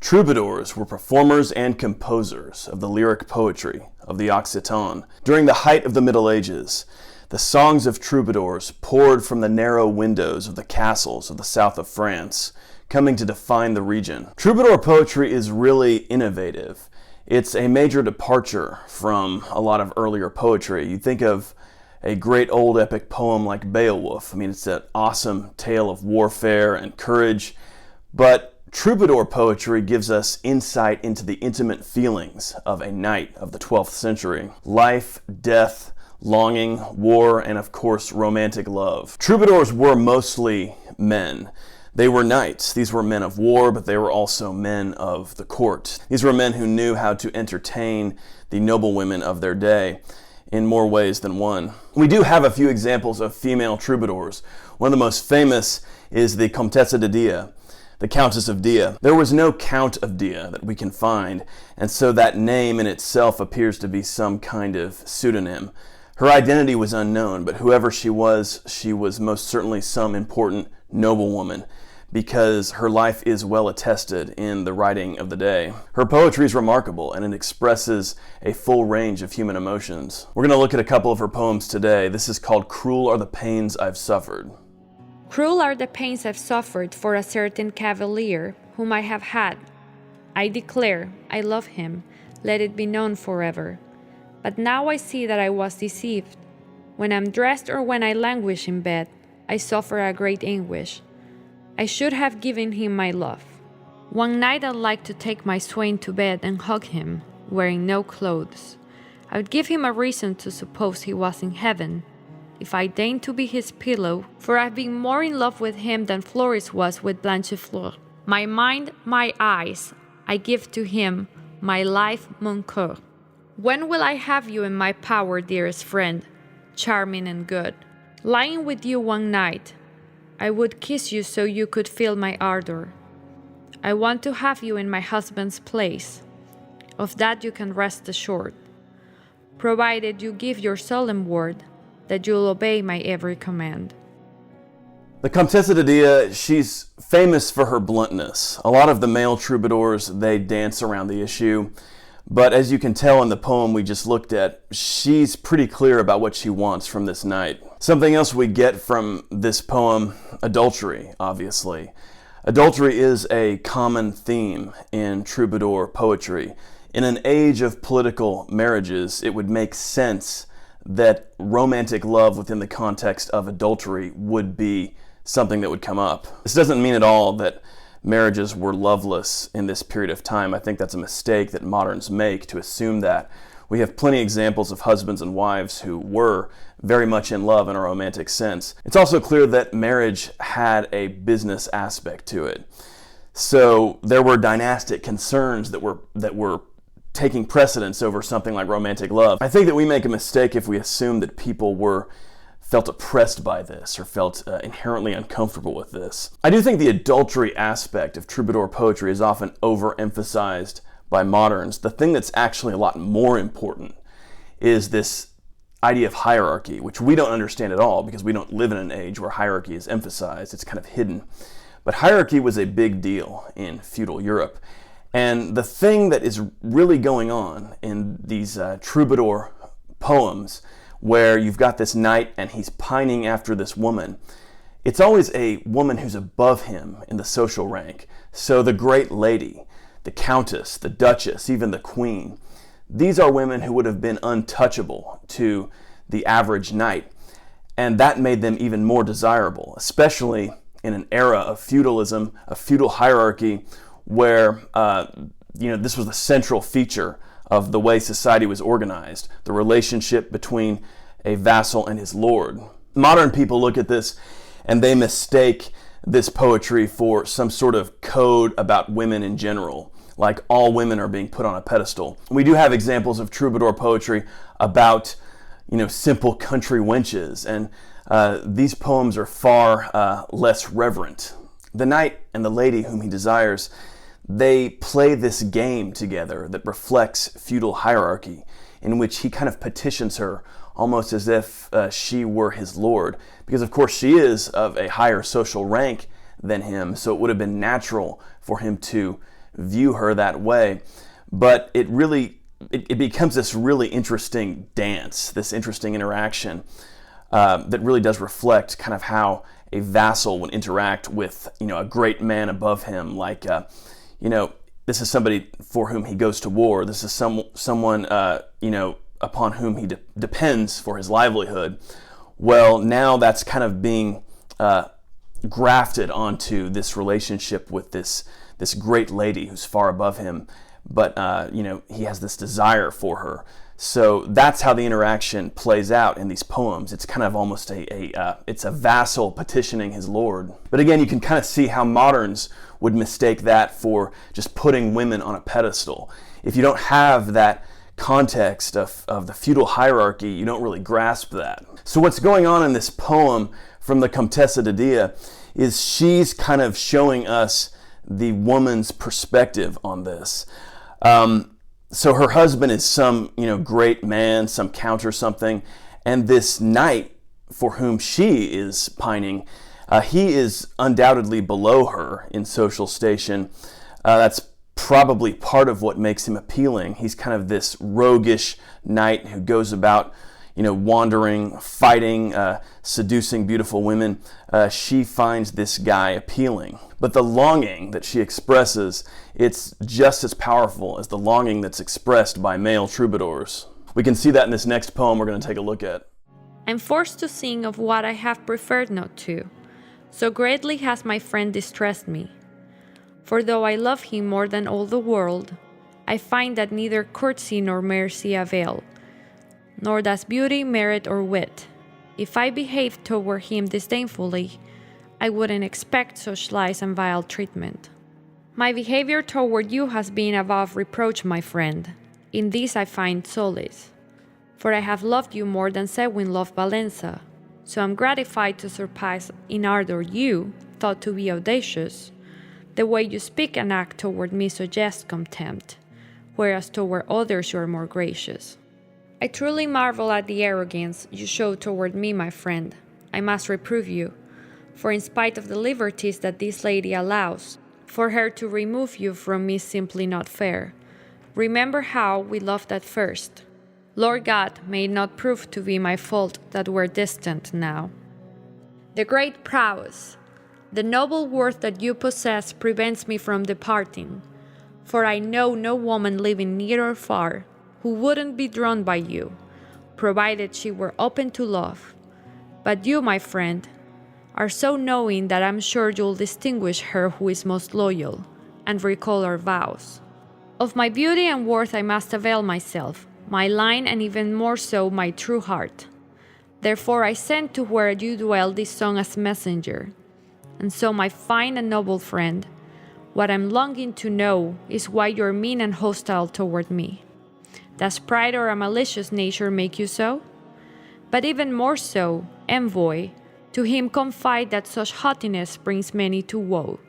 Troubadours were performers and composers of the lyric poetry of the Occitan. During the height of the Middle Ages, the songs of troubadours poured from the narrow windows of the castles of the south of France, coming to define the region. Troubadour poetry is really innovative. It's a major departure from a lot of earlier poetry. You think of a great old epic poem like Beowulf. I mean, it's an awesome tale of warfare and courage, but troubadour poetry gives us insight into the intimate feelings of a knight of the 12th century. Life, death, longing, war, and of course, romantic love. Troubadours were mostly men. They were knights. These were men of war, but they were also men of the court. These were men who knew how to entertain the noblewomen of their day in more ways than one. We do have a few examples of female troubadours. One of the most famous is the Comtesse de Dia, the Countess of Dia. There was no Count of Dia that we can find, and so that name in itself appears to be some kind of pseudonym. Her identity was unknown, but whoever she was most certainly some important noblewoman, because her life is well attested in the writing of the day. Her poetry is remarkable, and it expresses a full range of human emotions. We're going to look at a couple of her poems today. This is called Cruel Are the Pains I've Suffered. Cruel are the pains I've suffered for a certain cavalier whom I have had. I declare I love him, let it be known forever. But now I see that I was deceived. When I'm dressed or when I languish in bed, I suffer a great anguish. I should have given him my love. One night I'd like to take my swain to bed and hug him, wearing no clothes. I would give him a reason to suppose he was in heaven, if I deigned to be his pillow, for I've been more in love with him than Floris was with Blanchefleur. My mind, my eyes, I give to him, my life, mon coeur. When will I have you in my power, dearest friend, charming and good? Lying with you one night, I would kiss you so you could feel my ardor. I want to have you in my husband's place. Of that you can rest assured, provided you give your solemn word that you'll obey my every command. The Comtesse de Dia, she's famous for her bluntness. A lot of the male troubadours, they dance around the issue, but as you can tell in the poem we just looked at, she's pretty clear about what she wants from this knight. Something else we get from this poem, adultery, obviously. Adultery is a common theme in troubadour poetry. In an age of political marriages, it would make sense that romantic love within the context of adultery would be something that would come up. This doesn't mean at all that marriages were loveless in this period of time. I think that's a mistake that moderns make to assume that. We have plenty of examples of husbands and wives who were very much in love in a romantic sense. It's also clear that marriage had a business aspect to it. So there were dynastic concerns that were taking precedence over something like romantic love. I think that we make a mistake if we assume that people felt oppressed by this or felt inherently uncomfortable with this. I do think the adultery aspect of troubadour poetry is often overemphasized by moderns. The thing that's actually a lot more important is this idea of hierarchy, which we don't understand at all because we don't live in an age where hierarchy is emphasized. It's kind of hidden. But hierarchy was a big deal in feudal Europe. And the thing that is really going on in these troubadour poems, where you've got this knight and he's pining after this woman, it's always a woman who's above him in the social rank. So the great lady, the countess, the duchess, even the queen, these are women who would have been untouchable to the average knight. And that made them even more desirable, especially in an era of feudalism, a feudal hierarchy, where this was the central feature of the way society was organized, the relationship between a vassal and his lord. Modern people look at this and they mistake this poetry for some sort of code about women in general, like all women are being put on a pedestal. We do have examples of troubadour poetry about simple country wenches, and these poems are far less reverent. The knight and the lady whom he desires, they play this game together that reflects feudal hierarchy, in which he kind of petitions her almost as if she were his lord, because of course she is of a higher social rank than him, so it would have been natural for him to view her that way. But it becomes this really interesting dance, this interesting interaction that really does reflect kind of how a vassal would interact with, a great man above him. Like, this is somebody for whom he goes to war. This is someone, upon whom he depends for his livelihood. Well, now that's kind of being grafted onto this relationship with this great lady who's far above him. But, he has this desire for her. So that's how the interaction plays out in these poems. It's kind of almost it's a vassal petitioning his lord. But again, you can kind of see how moderns would mistake that for just putting women on a pedestal. If you don't have that context of the feudal hierarchy, you don't really grasp that. So what's going on in this poem from the Comtesse de Dia is she's kind of showing us the woman's perspective on this. So her husband is some, great man, some count or something, and this knight for whom she is pining, he is undoubtedly below her in social station. That's probably part of what makes him appealing. He's kind of this roguish knight who goes about, wandering, fighting, seducing beautiful women. She finds this guy appealing. But the longing that she expresses, it's just as powerful as the longing that's expressed by male troubadours. We can see that in this next poem we're going to take a look at. I'm forced to sing of what I have preferred not to. So greatly has my friend distressed me. For though I love him more than all the world, I find that neither courtesy nor mercy avail, nor does beauty, merit, or wit. If I behaved toward him disdainfully, I wouldn't expect such lies and vile treatment. My behavior toward you has been above reproach, my friend. In this I find solace. For I have loved you more than Selwyn loved Valenza, so I'm gratified to surpass in ardor you, thought to be audacious. The way you speak and act toward me suggests contempt, whereas toward others you are more gracious. I truly marvel at the arrogance you show toward me, my friend. I must reprove you, for in spite of the liberties that this lady allows, for her to remove you from me is simply not fair. Remember how we loved at first. Lord God, may it not prove to be my fault that we're distant now. The great prowess, the noble worth that you possess prevents me from departing, for I know no woman living near or far who wouldn't be drawn by you, provided she were open to love. But you, my friend, are so knowing that I'm sure you'll distinguish her who is most loyal, and recall our vows. Of my beauty and worth I must avail myself, my line and even more so my true heart. Therefore I send to where you dwell this song as messenger. And so, my fine and noble friend, what I'm longing to know is why you're mean and hostile toward me. Does pride or a malicious nature make you so? But even more so, envoy, to him confide that such haughtiness brings many to woe.